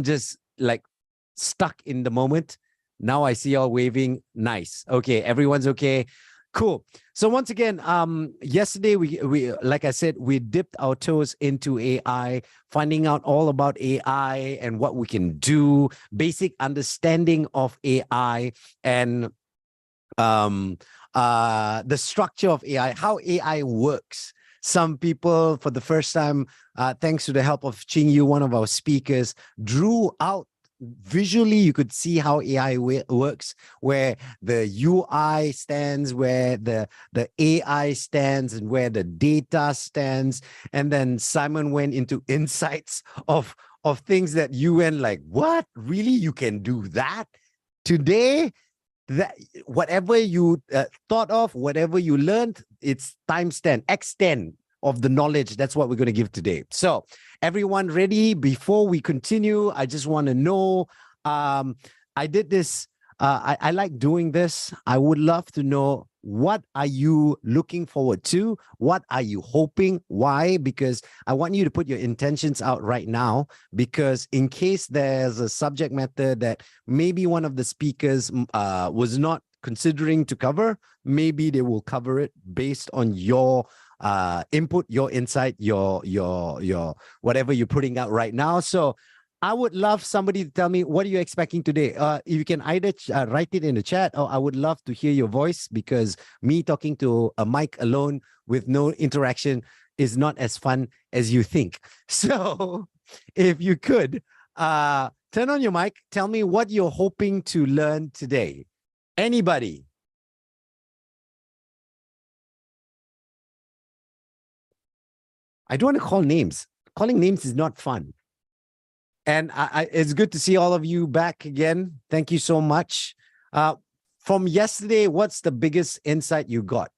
just like stuck in the moment. Now I see y'all waving. Nice. Okay, everyone's okay. Cool. So once again, yesterday we like I said, we dipped our toes into AI, finding out all about AI and what we can do, basic understanding of AI, and the structure of AI, how AI works. Some people, for the first time, thanks to the help of Ching Yu, one of our speakers, drew out visually. You could see how AI works, where the UI stands, where the AI stands, and where the data stands. And then Simon went into insights of things that you went like, what? Really? You can do that today? That whatever you thought of, whatever you learned, it's times 10, x10 of the knowledge. That's what we're going to give today. So everyone ready? Before we continue, I just want to know, I did this, I like doing this. I would love to know, what are you looking forward to? What are you hoping? Why? Because I want you to put your intentions out right now, because in case there's a subject matter that maybe one of the speakers was not considering to cover, maybe they will cover it based on your input, your insight, your whatever you're putting out right now. So I would love somebody to tell me, what are you expecting today? You can either write it in the chat, or I would love to hear your voice, because me talking to a mic alone with no interaction is not as fun as you think. So if you could turn on your mic, tell me what you're hoping to learn today. Anybody? I don't want to call names. Calling names is not fun. And it's good to see all of you back again. Thank you so much. From yesterday, what's the biggest insight you got?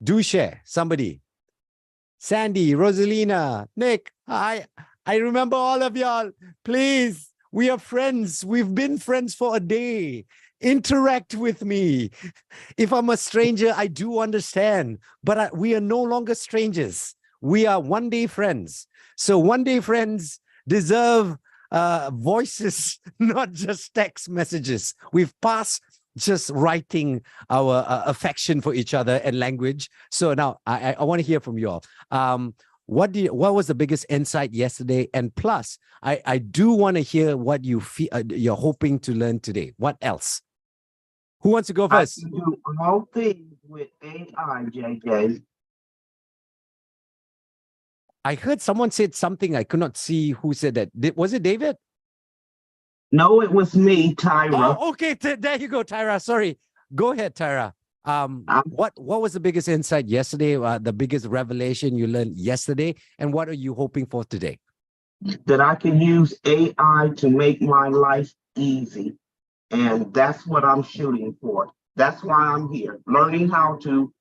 Do share, somebody. Sandy, Rosalina, Nick, I remember all of y'all. Please, we are friends. We've been friends for a day. Interact with me. If I'm a stranger, I do understand, but we are no longer strangers. We are one-day friends. So one-day friends deserve voices, not just text messages. We've passed just writing our affection for each other and language. So now I want to hear from you all. What was the biggest insight yesterday? And plus, I do want to hear what you feel you're hoping to learn today. What else? Who wants to go first? I can do all things with AI, JJ. I heard someone said something. I could not see who said that. Was it David? No, it was me, Tyra. Oh, okay. There you go, Tyra. Sorry. Go ahead, Tyra. What was the biggest insight yesterday? The biggest revelation you learned yesterday, and what are you hoping for today? That I can use AI to make my life easy. And that's what I'm shooting for. That's why I'm here, learning how to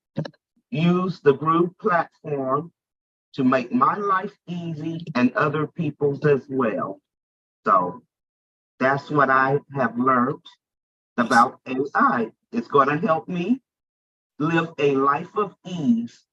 use the group platform to make my life easy and other people's as well. So that's what I have learned about AI. It's going to help me live a life of ease.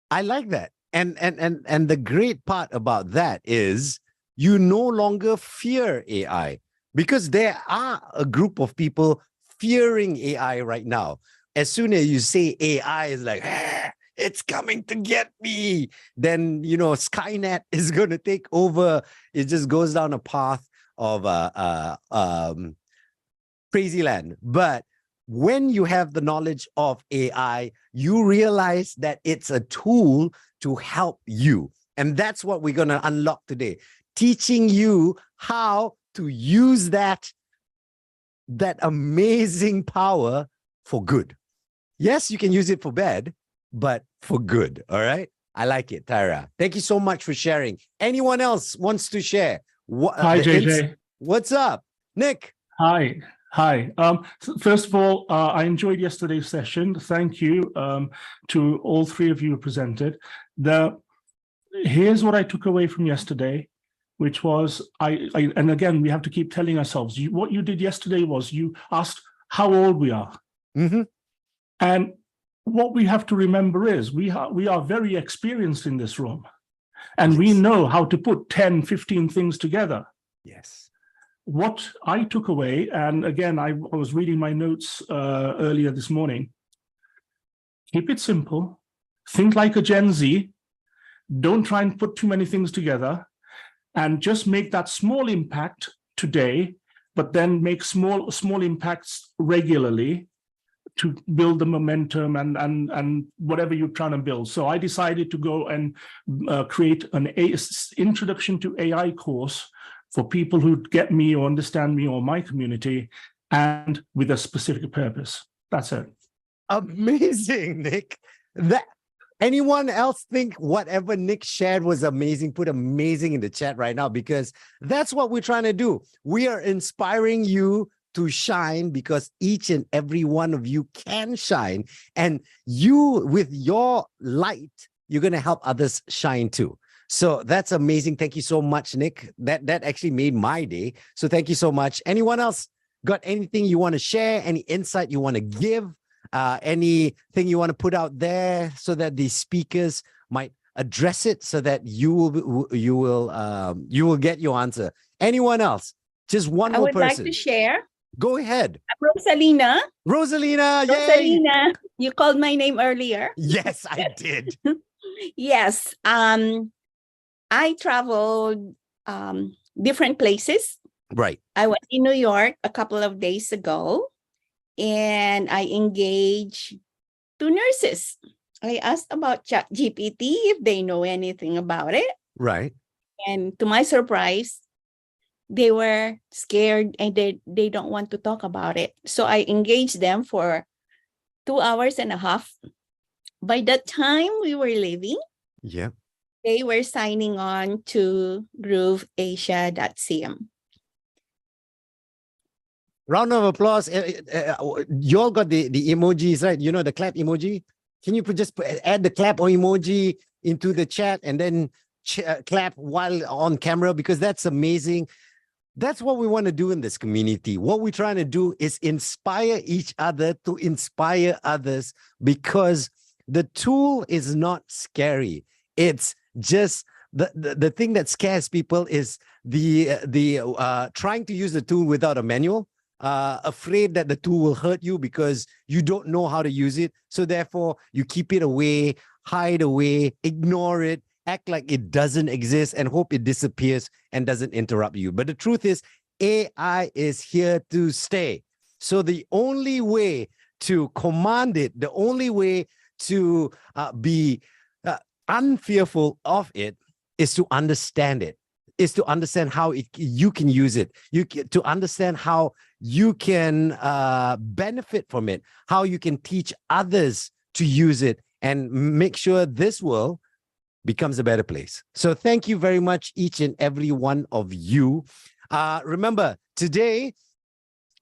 I like that. And the great part about that is you no longer fear AI, because there are a group of people fearing AI right now. As soon as you say AI is like, it's coming to get me, then, Skynet is going to take over. It just goes down a path of crazy land. But when you have the knowledge of AI, you realize that it's a tool to help you. And that's what we're going to unlock today, teaching you how to use that amazing power for good. Yes, you can use it for bad, but for good. All right. I like it, Tyra. Thank you so much for sharing. Anyone else wants to share? Hi, JJ. What's up? Nick. Hi. First of all, I enjoyed yesterday's session. Thank you to all three of you who presented. Here's what I took away from yesterday, which was, and again, we have to keep telling ourselves, what you did yesterday was you asked how old we are. Mm-hmm. And what we have to remember is we are very experienced in this room. And we Yes. know how to put 10, 15 things together. Yes. What I took away, and again, I was reading my notes earlier this morning, keep it simple, think like a Gen Z, don't try and put too many things together, and just make that small impact today, but then make small impacts regularly to build the momentum and whatever you're trying to build. So I decided to go and create an introduction to AI course for people who get me or understand me or my community, and with a specific purpose. That's it. Amazing, Nick. That anyone else think whatever Nick shared was amazing? Put amazing in the chat right now, because that's what we're trying to do. We are inspiring you to shine, because each and every one of you can shine, and you, with your light, you're going to help others shine too. So that's amazing. Thank you so much, Nick. That actually made my day. So thank you so much. Anyone else got anything you want to share? Any insight you want to give? Anything you want to put out there so that the speakers might address it, so that you will get your answer? Anyone else? Just one more person. I would like to share. Go ahead. I'm Rosalina. Rosalina, yay! Rosalina, you called my name earlier. Yes, I did. Yes. I traveled different places. Right. I was in New York a couple of days ago, and I engaged 2 nurses. I asked about ChatGPT if they know anything about it. Right. And to my surprise, they were scared and they don't want to talk about it. So I engaged them for 2.5 hours. By that time we were leaving, Yeah. they were signing on to grooveasia.cm. Round of applause. You all got the emojis, right? You know, the clap emoji. Can you add the clap or emoji into the chat, and then clap while on camera? Because that's amazing. That's what we want to do in this community. What we're trying to do is inspire each other to inspire others, because the tool is not scary. It's just the thing that scares people is the trying to use the tool without a manual, afraid that the tool will hurt you because you don't know how to use it. So therefore, you keep it away, hide away, ignore it, act like it doesn't exist, and hope it disappears and doesn't interrupt you. But the truth is, AI is here to stay. So the only way to command it, the only way to be unfearful of it, is to understand it, is to understand how you can use it, to understand how you can benefit from it, how you can teach others to use it, and make sure this world becomes a better place. So thank you very much, each and every one of you. Remember, today,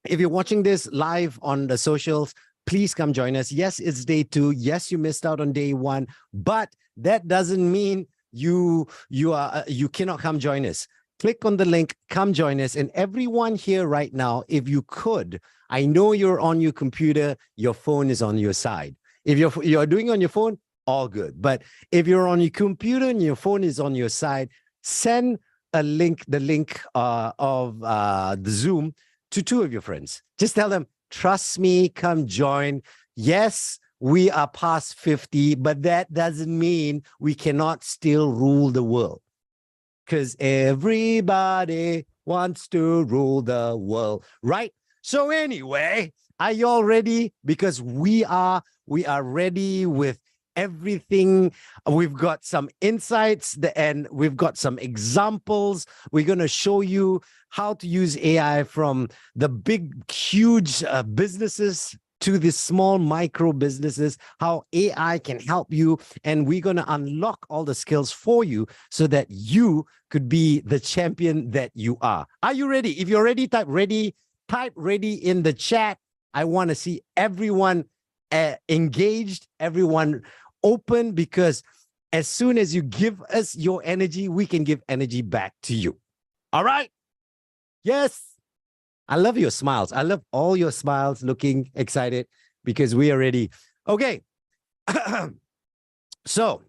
if you're watching this live on the socials, please come join us. Yes, it's day 2. Yes, you missed out on day 1, but that doesn't mean you cannot come join us. Click on the link, come join us. And everyone here right now, if you could, I know you're on your computer, your phone is on your side. If you're doing on your phone, all good. But if you're on your computer and your phone is on your side, send the link of the Zoom to 2 of your friends. Just tell them, trust me, come join. Yes, we are past 50, but that doesn't mean we cannot still rule the world. Because everybody wants to rule the world, right? So anyway, are you all ready? Because we are ready with everything. We've got some insights and we've got some examples. We're going to show you how to use AI from the big, huge businesses to the small micro businesses, how AI can help you. And we're going to unlock all the skills for you so that you could be the champion that you are. Are you ready? If you're ready, type ready in the chat. I want to see everyone engaged, everyone open, because as soon as you give us your energy, we can give energy back to you. All right? Yes. I love your smiles. I love all your smiles, looking excited, because we are ready. Okay. So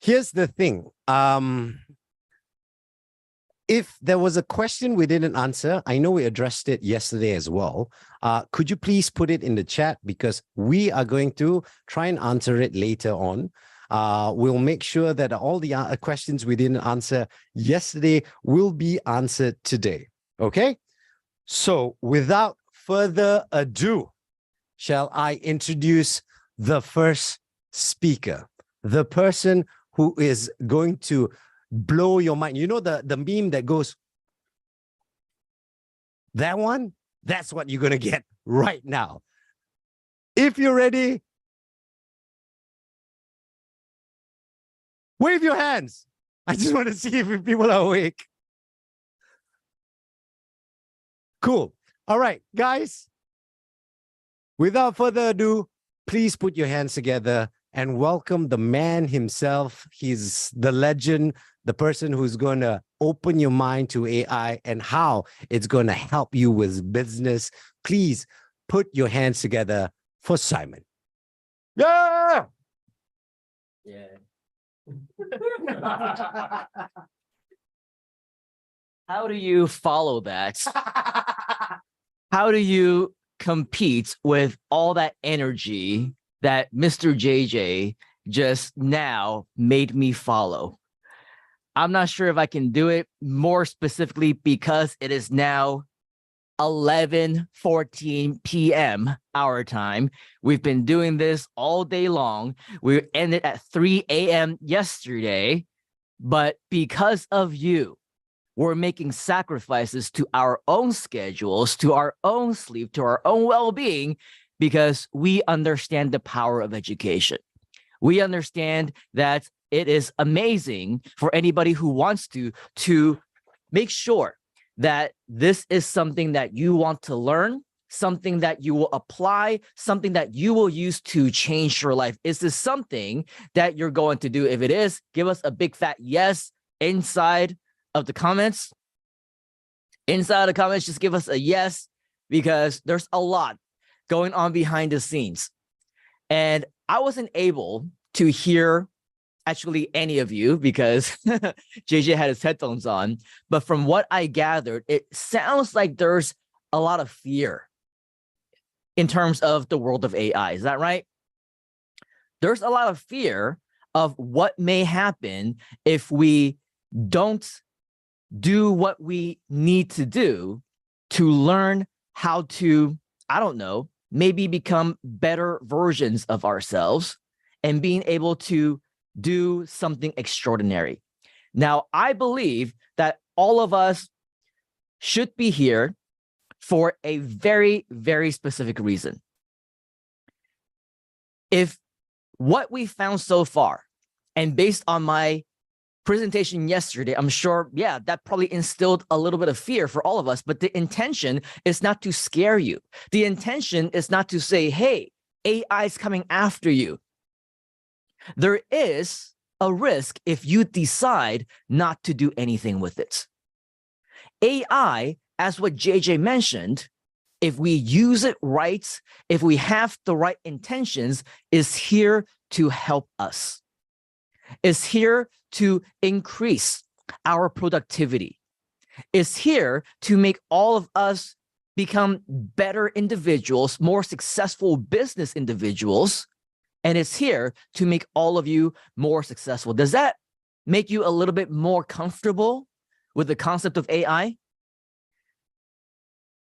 Here's the thing. If there was a question we didn't answer, I know we addressed it yesterday as well. Could you please put it in the chat, because we are going to try and answer it later on. We'll make sure that all the questions we didn't answer yesterday will be answered today. Okay? So without further ado, shall I introduce the first speaker, the person who is going to blow your mind. You know the meme that goes, that one? That's what you're going to get right now. If you're ready, wave your hands. I just want to see if people are awake. Cool. All right, guys. Without further ado, please put your hands together and welcome the man himself. He's the legend, the person who's going to open your mind to AI and how it's going to help you with business. Please put your hands together for Simon. Yeah! Yeah. How do you follow that? How do you compete with all that energy that Mr. JJ just now made me follow? I'm not sure if I can do it, more specifically because it is now 11:14 p.m. our time. We've been doing this all day long. We ended at 3 a.m. yesterday, but because of you, we're making sacrifices to our own schedules, to our own sleep, to our own well-being, because we understand the power of education. We understand that it is amazing for anybody who wants to make sure that this is something that you want to learn, something that you will apply, something that you will use to change your life. Is this something that you're going to do? If it is, give us a big fat yes inside of the comments. Inside the comments, just give us a yes, because there's a lot going on behind the scenes. And I wasn't able to hear actually any of you because JJ had his headphones on. But from what I gathered, it sounds like there's a lot of fear in terms of the world of AI. Is that right? There's a lot of fear of what may happen if we don't do what we need to do to learn how to, I don't know, maybe become better versions of ourselves and being able to do something extraordinary. Now, I believe that all of us should be here for a very, very specific reason. If what we found so far, and based on my presentation yesterday, I'm sure, yeah, that probably instilled a little bit of fear for all of us, but the intention is not to scare you. The intention is not to say, hey, AI is coming after you. There is a risk if you decide not to do anything with it. AI, as what JJ mentioned, if we use it right, if we have the right intentions, is here to help us. Is here to increase our productivity. Is here to make all of us become better individuals, more successful business individuals, and it's here to make all of you more successful. Does that make you a little bit more comfortable with the concept of AI?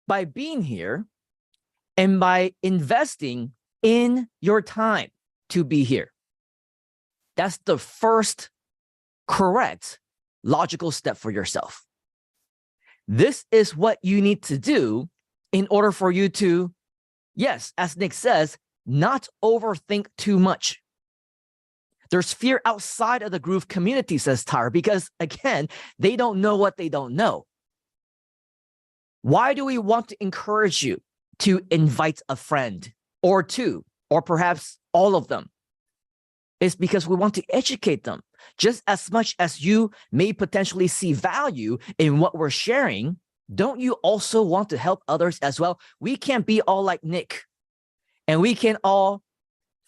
By being here and by investing in your time to be here, that's the first correct logical step for yourself. This is what you need to do in order for you to, yes, as Nick says, not overthink too much. There's fear outside of the Groove community, says Tyra, because again, they don't know what they don't know. Why do we want to encourage you to invite a friend or two, or perhaps all of them? It's because we want to educate them. Just as much as you may potentially see value in what we're sharing, don't you also want to help others as well? We can't be all like Nick, and we can all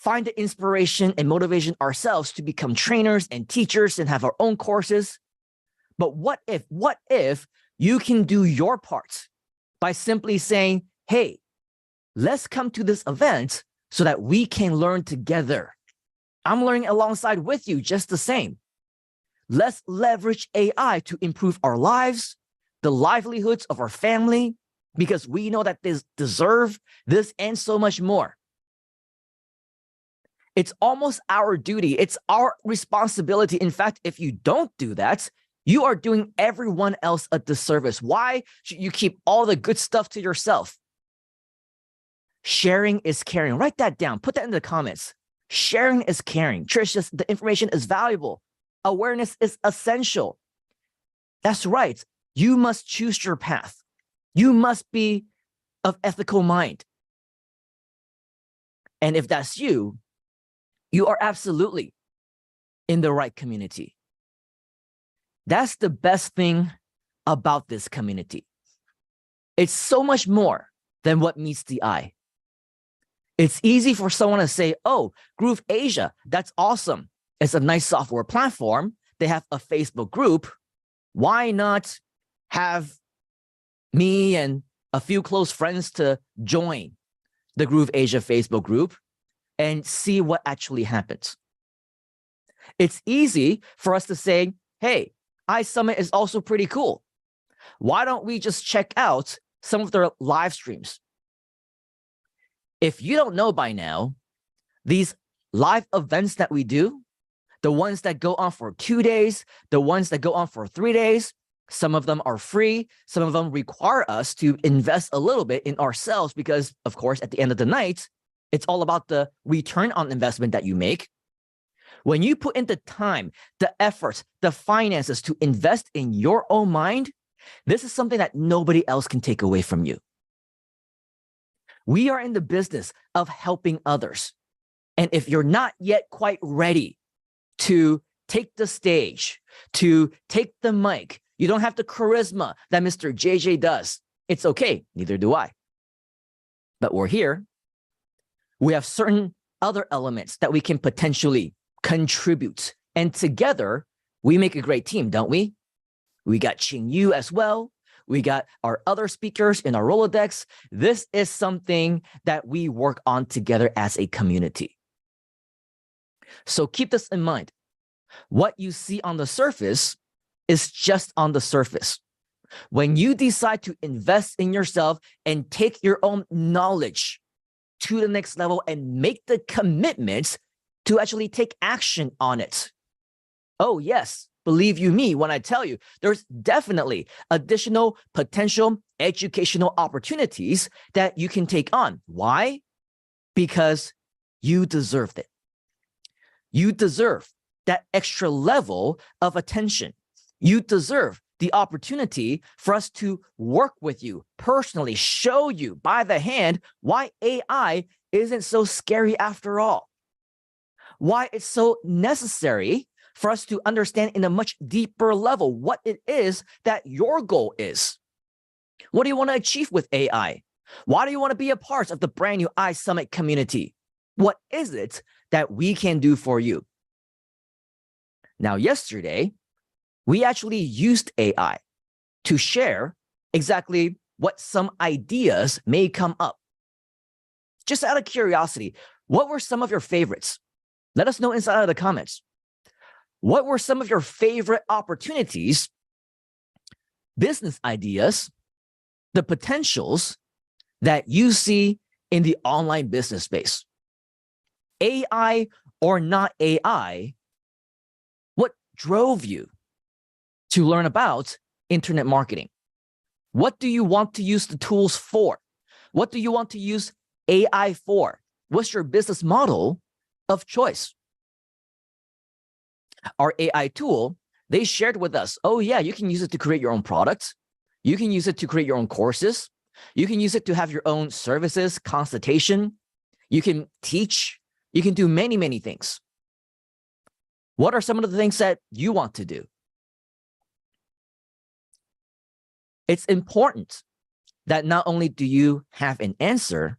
find the inspiration and motivation ourselves to become trainers and teachers and have our own courses. But what if you can do your part by simply saying, hey, let's come to this event so that we can learn together. I'm learning alongside with you just the same. Let's leverage AI to improve our lives, the livelihoods of our family, because we know that they deserve this and so much more. It's almost our duty. It's our responsibility. In fact, if you don't do that, you are doing everyone else a disservice. Why should you keep all the good stuff to yourself? Sharing is caring. Write that down. Put that in the comments. Sharing is caring. Trish, the information is valuable. Awareness is essential. That's right. You must choose your path. You must be of ethical mind. And if that's you, you are absolutely in the right community. That's the best thing about this community. It's so much more than what meets the eye. It's easy for someone to say, oh, Groove Asia, that's awesome. It's a nice software platform. They have a Facebook group. Why not have me and a few close friends to join the Groove Asia Facebook group and see what actually happens? It's easy for us to say, hey, iSummit is also pretty cool. Why don't we just check out some of their live streams? If you don't know by now, these live events that we do, the ones that go on for 2 days, the ones that go on for 3 days, some of them are free. Some of them require us to invest a little bit in ourselves because, of course, at the end of the night, it's all about the return on investment that you make. When you put in the time, the effort, the finances to invest in your own mind, this is something that nobody else can take away from you. We are in the business of helping others. And if you're not yet quite ready to take the stage, to take the mic, you don't have the charisma that Mr. JJ does. It's okay. Neither do I. But we're here. We have certain other elements that we can potentially contribute. And together, we make a great team, don't we? We got Ching Yu as well. We got our other speakers in our Rolodex. This is something that we work on together as a community. So keep this in mind. What you see on the surface is just on the surface. When you decide to invest in yourself and take your own knowledge to the next level and make the commitment to actually take action on it. Oh, yes. Believe you me when I tell you, there's definitely additional potential educational opportunities that you can take on. Why? Because you deserved it. You deserve that extra level of attention. You deserve the opportunity for us to work with you personally, show you by the hand why AI isn't so scary after all. Why it's so necessary for us to understand in a much deeper level what it is that your goal is. What do you want to achieve with AI? Why do you want to be a part of the brand new iSummit community? What is it that we can do for you? Now, yesterday, we actually used AI to share exactly what some ideas may come up. Just out of curiosity, what were some of your favorites? Let us know inside of the comments. What were some of your favorite opportunities, business ideas, the potentials that you see in the online business space? AI or not AI, what drove you to learn about internet marketing? What do you want to use the tools for? What do you want to use AI for? What's your business model of choice? Our AI tool, they shared with us, oh yeah, you can use it to create your own products. You can use it to create your own courses. You can use it to have your own services, consultation. You can teach. You can do many, many things. What are some of the things that you want to do? It's important that not only do you have an answer,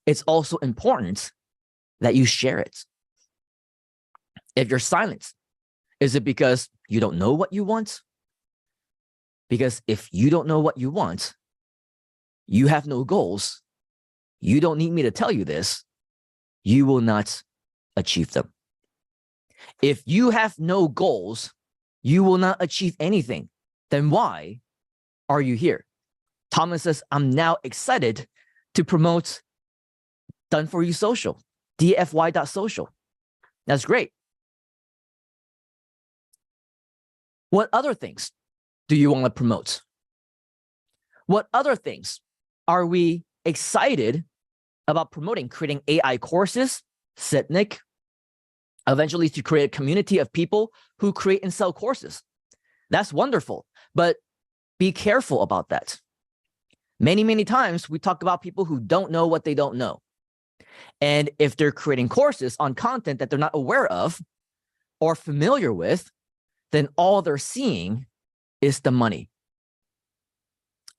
it's also important that you share it? If you're silent, is it because you don't know what you want? Because if you don't know what you want, you have no goals, you don't need me to tell you this, you will not achieve them. If you have no goals, you will not achieve anything. Then why are you here? Thomas says, I'm now excited to promote Done For You Social, dfy.social. That's great. What other things do you want to promote? What other things are we excited about promoting? Creating AI courses, said Nick. Eventually to create a community of people who create and sell courses. That's wonderful, but be careful about that. Many, many times we talk about people who don't know what they don't know. And if they're creating courses on content that they're not aware of or familiar with, then all they're seeing is the money.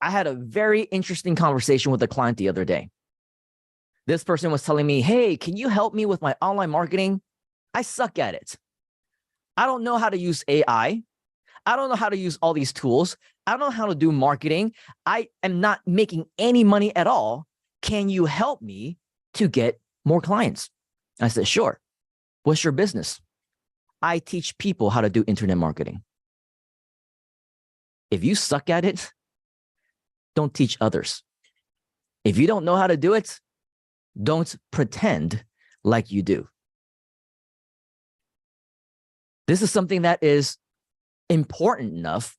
I had a very interesting conversation with a client the other day. This person was telling me, hey, can you help me with my online marketing? I suck at it. I don't know how to use AI. I don't know how to use all these tools. I don't know how to do marketing. I am not making any money at all. Can you help me to get more clients? I said, sure. What's your business? I teach people how to do internet marketing. If you suck at it, don't teach others. If you don't know how to do it, don't pretend like you do. This is something that is important enough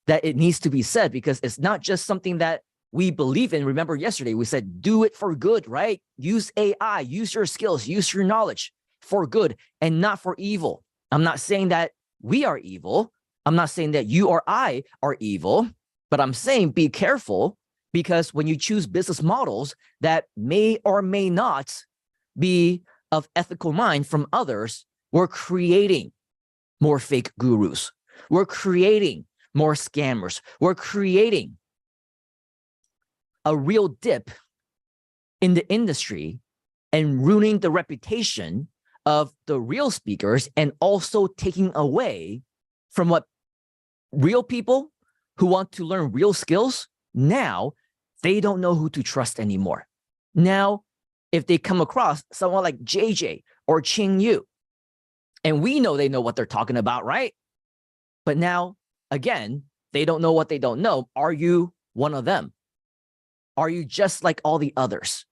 that it needs to be said, because it's not just something that we believe in. Remember yesterday, we said, do it for good, right? Use AI, use your skills, use your knowledge for good and not for evil. I'm not saying that we are evil. I'm not saying that you or I are evil, but I'm saying be careful, because when you choose business models that may or may not be of ethical mind from others, we're creating more fake gurus. We're creating more scammers. We're creating a real dip in the industry and ruining the reputation of the real speakers, and also taking away from what real people who want to learn real skills, now they don't know who to trust anymore. Now, if they come across someone like JJ or Ching Yu, and we know they know what they're talking about, right? But now, again, they don't know what they don't know. Are you one of them? Are you just like all the others?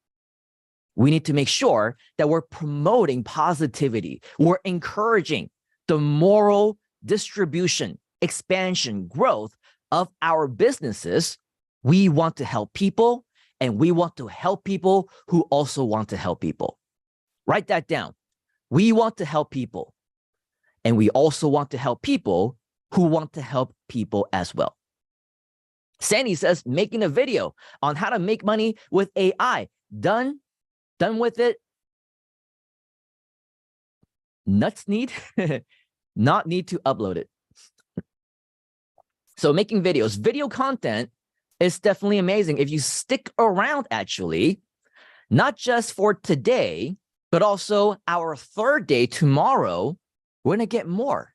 We need to make sure that we're promoting positivity. We're encouraging the moral distribution, expansion, growth of our businesses. We want to help people, and we want to help people who also want to help people. Write that down. We want to help people, and we also want to help people who want to help people as well. Sandy says, making a video on how to make money with AI. Done with it. Nuts need, not need to upload it. So making videos, video content is definitely amazing. If you stick around, actually, not just for today, but also our third day tomorrow, we're going to get more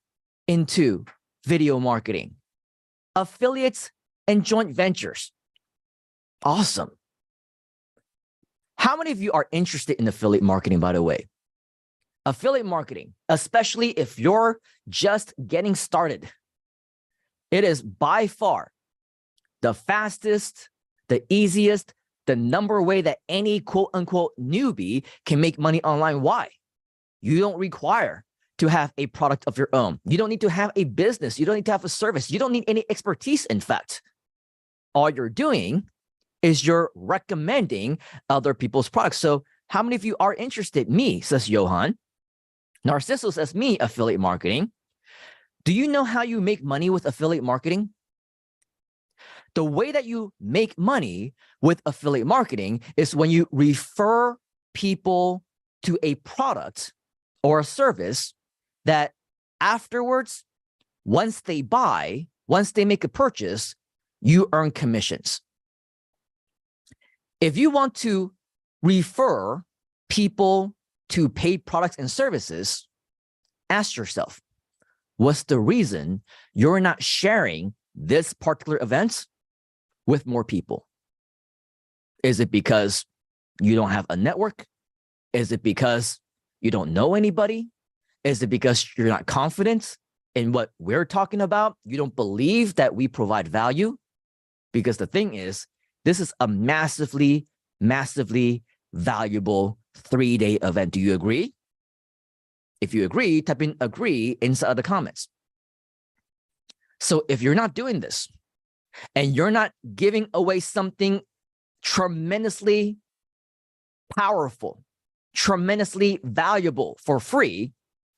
into video marketing, affiliates, and joint ventures. Awesome. How many of you are interested in affiliate marketing, by the way? Affiliate marketing, especially if you're just getting started, it is by far the fastest, the easiest, the number way that any quote unquote newbie can make money online. Why? You don't require to have a product of your own. You don't need to have a business. You don't need to have a service. You don't need any expertise, in fact. All you're doing is you're recommending other people's products. So how many of you are interested? Me, says Johan. Narciso says, me, affiliate marketing. Do you know how you make money with affiliate marketing? The way that you make money with affiliate marketing is when you refer people to a product or a service that afterwards, once they buy, once they make a purchase, you earn commissions. If you want to refer people to paid products and services, ask yourself, what's the reason you're not sharing this particular event with more people? Is it because you don't have a network? Is it because you don't know anybody? Is it because you're not confident in what we're talking about? You don't believe that we provide value? Because the thing is, this is a massively, massively valuable 3-day event. Do you agree? If you agree, type in agree inside of the comments. So if you're not doing this and you're not giving away something tremendously powerful, tremendously valuable for free,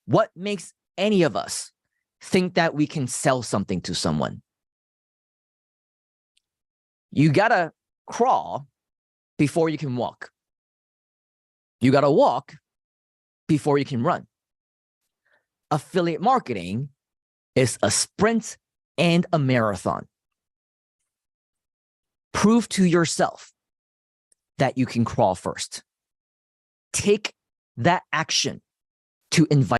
what makes any of us think that we can sell something to someone? You gotta crawl before you can walk. You gotta walk before you can run. Affiliate marketing is a sprint and a marathon. Prove to yourself that you can crawl first. Take that action to invite